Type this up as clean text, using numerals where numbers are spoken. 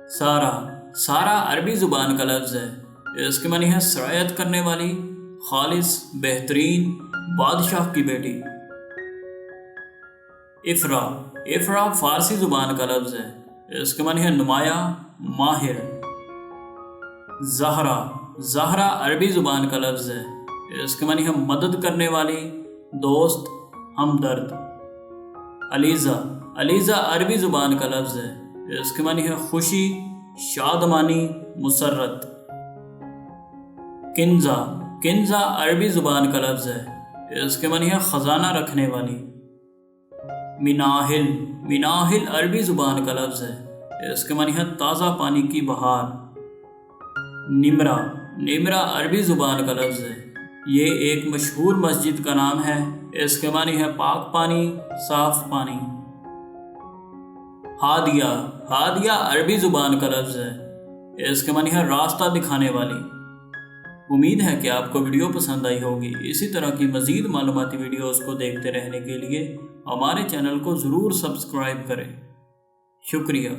سارا، سارا عربی زبان کا لفظ ہے، اس کے معنی ہے سرایت کرنے والی، خالص، بہترین، بادشاہ کی بیٹی۔ افرا، افرا فارسی زبان کا لفظ ہے، اس کے معنی ہے نمایاں، ماہر۔ زہرا، زہرا عربی زبان کا لفظ ہے، اس کے معنی ہے مدد کرنے والی، دوست، ہمدرد۔ علیزہ، علیزہ عربی زبان کا لفظ ہے، اس کے معنی ہے خوشی، شادمانی، مسرت۔ کنزا، کنزا عربی زبان کا لفظ ہے، اس کے معنی ہے خزانہ رکھنے والی۔ مناہل، مناہل عربی زبان کا لفظ ہے، اس کے معنی ہے تازہ پانی کی بہار۔ نمرا، نمرا عربی زبان کا لفظ ہے، یہ ایک مشہور مسجد کا نام ہے، اس کے معنی ہے پاک پانی، صاف پانی۔ ہادیہ، ہادیہ عربی زبان کا لفظ ہے، اس کے معنی ہے راستہ دکھانے والی۔ امید ہے کہ آپ کو ویڈیو پسند آئی ہوگی۔ اسی طرح کی مزید معلوماتی ویڈیوز کو دیکھتے رہنے کے لیے ہمارے چینل کو ضرور سبسکرائب کریں۔ شکریہ۔